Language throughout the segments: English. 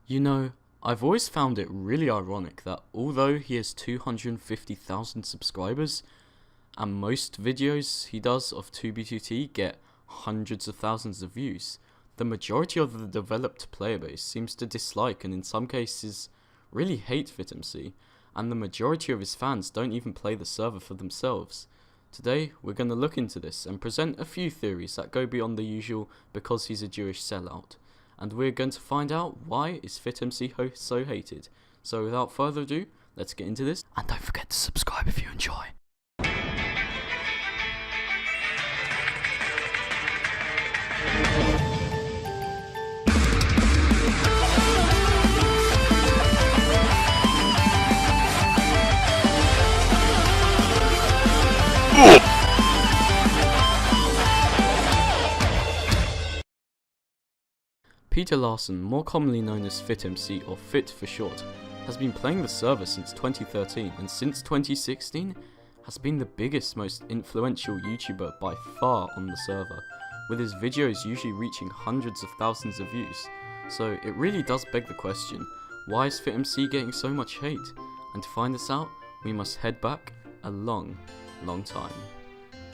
You know, I've always found it really ironic that although he has 250,000 subscribers, and most videos he does of 2B2T get hundreds of thousands of views, the majority of the developed player base seems to dislike and in some cases really hate Fitmc, and the majority of his fans don't even play the server for themselves. Today we're going to look into this and present a few theories that go beyond the usual because he's a Jewish sellout. And we're going to find out why is Fitmc so hated. So without further ado, let's get into this, and don't forget to subscribe if you enjoy. Peter Larson, more commonly known as Fitmc or Fit for short, has been playing the server since 2013 and since 2016 has been the biggest, most influential YouTuber by far on the server, with his videos usually reaching hundreds of thousands of views. So it really does beg the question, why is Fitmc getting so much hate? And to find this out, we must head back a long time.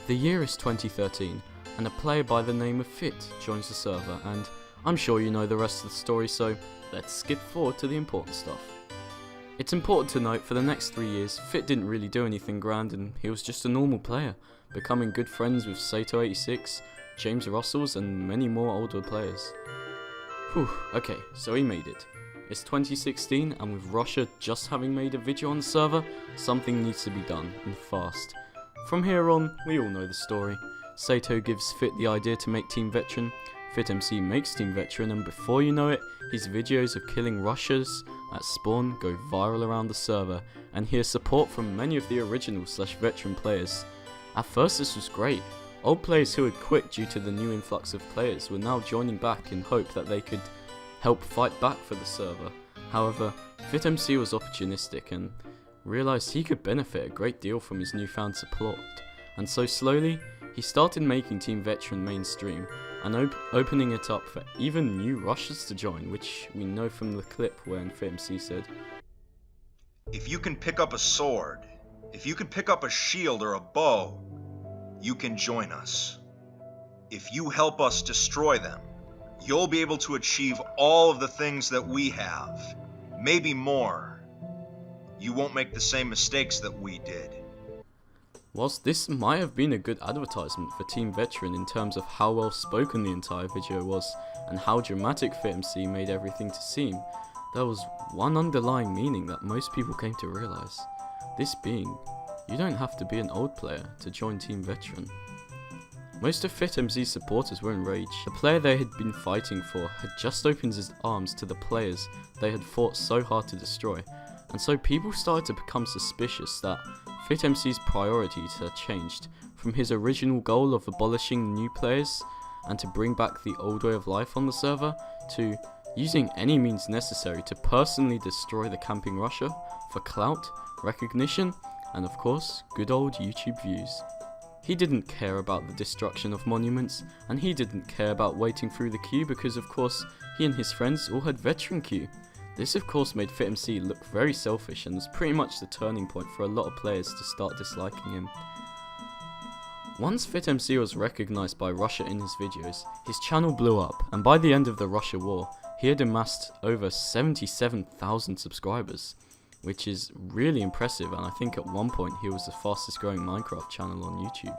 The year is 2013 and a player by the name of Fit joins the server, and I'm sure you know the rest of the story, so let's skip forward to the important stuff. It's important to note for the next 3 years, Fit didn't really do anything grand and he was just a normal player, becoming good friends with Sato86, James Russells and many more older players. Whew, okay, so he made it. It's 2016 and with Russia just having made a video on the server, something needs to be done, and fast. From here on, we all know the story. Sato gives Fit the idea to make Team Veteran, Fitmc makes Team Veteran, and before you know it, his videos of killing Russians at spawn go viral around the server, and he has support from many of the original / veteran players. At first this was great. Old players who had quit due to the new influx of players were now joining back in hope that they could help fight back for the server. However, Fitmc was opportunistic and realised he could benefit a great deal from his newfound support, and so slowly he started making Team Veteran mainstream and opening it up for even new Russians to join, which we know from the clip when Fitmc said, "If you can pick up a sword, if you can pick up a shield or a bow, you can join us. If you help us destroy them, you'll be able to achieve all of the things that we have, maybe more. You won't make the same mistakes that we did." Whilst this might have been a good advertisement for Team Veteran in terms of how well spoken the entire video was and how dramatic Fitmc made everything to seem, there was one underlying meaning that most people came to realise. This being, you don't have to be an old player to join Team Veteran. Most of Fitmc's supporters were enraged. The player they had been fighting for had just opened his arms to the players they had fought so hard to destroy, and so people started to become suspicious that Fitmc's priorities had changed from his original goal of abolishing new players and to bring back the old way of life on the server to using any means necessary to personally destroy the camping Russia for clout, recognition, and of course, good old YouTube views. He didn't care about the destruction of monuments, and he didn't care about waiting through the queue because of course he and his friends all had veteran queue. This of course made Fitmc look very selfish and was pretty much the turning point for a lot of players to start disliking him. Once Fitmc was recognised by Russia in his videos, his channel blew up, and by the end of the Russia war, he had amassed over 77,000 subscribers, which is really impressive, and I think at one point he was the fastest growing Minecraft channel on YouTube.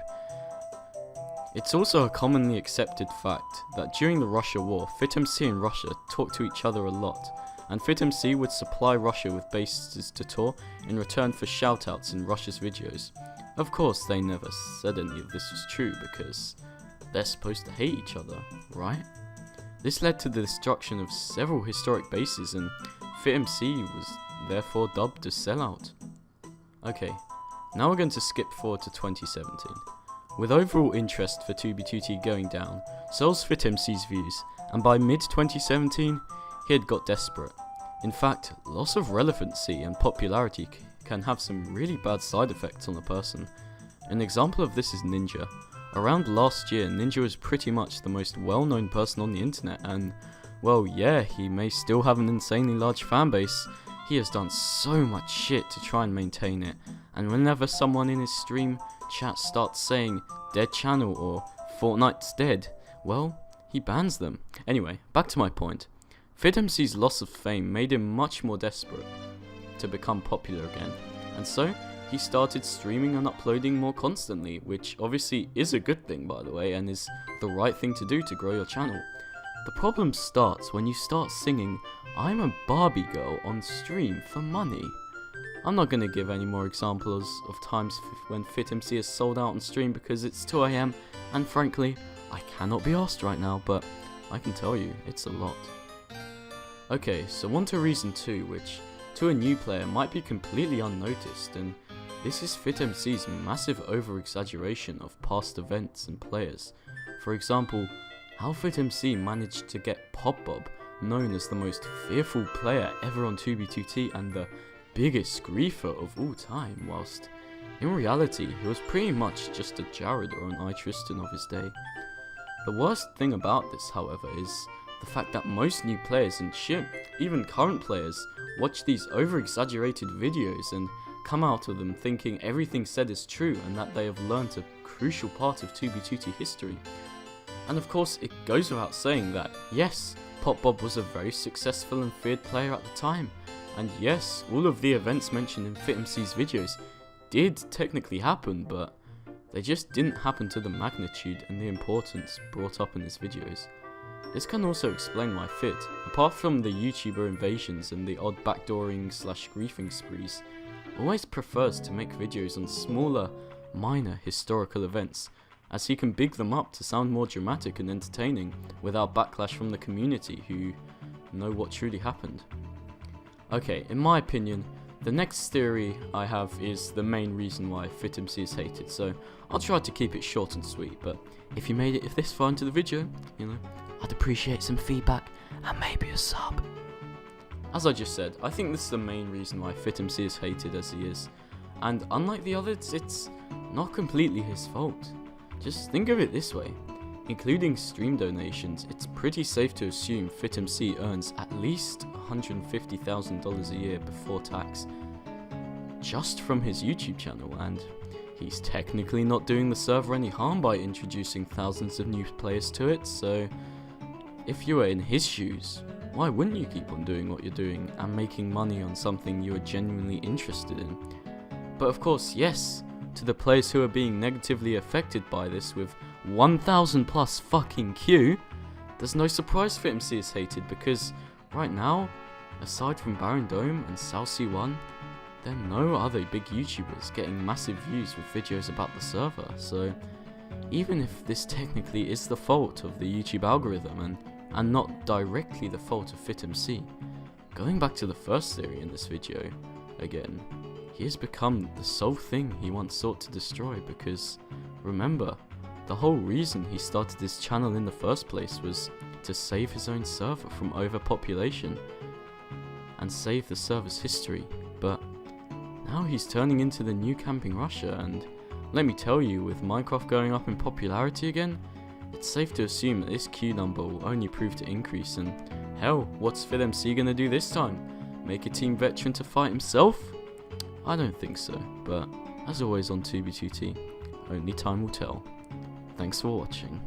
It's also a commonly accepted fact that during the Russia war, Fitmc and Russia talked to each other a lot, and Fitmc would supply Russia with bases to tour in return for shoutouts in Russia's videos. Of course, they never said any of this was true because they're supposed to hate each other, right? This led to the destruction of several historic bases, and Fitmc was therefore dubbed a sellout. Okay, now we're going to skip forward to 2017. With overall interest for 2B2T going down, so was Fitmc's views, and by mid-2017, he had got desperate. In fact, loss of relevancy and popularity can have some really bad side effects on a person. An example of this is Ninja. Around last year, Ninja was pretty much the most well-known person on the internet, and well, yeah, he may still have an insanely large fan base, he has done so much shit to try and maintain it, and whenever someone in his stream chat starts saying dead channel or Fortnite's dead, well, he bans them. Anyway, back to my point. Fitmc's loss of fame made him much more desperate to become popular again, and so he started streaming and uploading more constantly, which obviously is a good thing, by the way, and is the right thing to do to grow your channel. The problem starts when you start singing "I'm a Barbie girl" on stream for money. I'm not going to give any more examples of times when Fitmc has sold out on stream because it's 2 AM, and frankly, I cannot be asked right now, but I can tell you, it's a lot. Okay, so on to reason 2, which to a new player might be completely unnoticed, and this is Fitmc's massive over-exaggeration of past events and players. For example, how Fitmc managed to get Pop Bob known as the most fearful player ever on 2b2t and the biggest griefer of all time, whilst in reality he was pretty much just a Jared or an iTristan of his day. The worst thing about this, however, is the fact that most new players and shit, even current players, watch these over-exaggerated videos and come out of them thinking everything said is true and that they have learnt a crucial part of 2b2t history. And of course, it goes without saying that, yes, Pop Bob was a very successful and feared player at the time, and yes, all of the events mentioned in Fitmc's videos did technically happen, but they just didn't happen to the magnitude and the importance brought up in his videos. This can also explain why Fit, apart from the YouTuber invasions and the odd backdooring / griefing sprees, always prefers to make videos on smaller, minor historical events, as he can big them up to sound more dramatic and entertaining without backlash from the community who know what truly happened. Okay, in my opinion, the next theory I have is the main reason why Fitmc is hated, so I'll try to keep it short and sweet, but if you made it this far into the video, I'd appreciate some feedback and maybe a sub. As I just said, I think this is the main reason why Fitmc is hated as he is, and unlike the others, it's not completely his fault. Just think of it this way, including stream donations, it's pretty safe to assume Fitmc earns at least $150,000 a year before tax, just from his YouTube channel, and he's technically not doing the server any harm by introducing thousands of new players to it, so if you were in his shoes, why wouldn't you keep on doing what you're doing and making money on something you are genuinely interested in? But of course, yes, to the players who are being negatively affected by this with 1,000 plus fucking Q, there's no surprise Fitmc is hated because right now, aside from Baron Dome and SalC1, there are no other big YouTubers getting massive views with videos about the server, so even if this technically is the fault of the YouTube algorithm and not directly the fault of Fitmc, going back to the first theory in this video, again, he has become the sole thing he once sought to destroy because, remember, the whole reason he started his channel in the first place was to save his own server from overpopulation and save the server's history, but now he's turning into the new Camping Russia, and let me tell you, with Minecraft going up in popularity again, it's safe to assume that this Q number will only prove to increase, and hell, what's Fitmc gonna do this time? Make a team veteran to fight himself? I don't think so, but as always on 2b2t, only time will tell. Thanks for watching.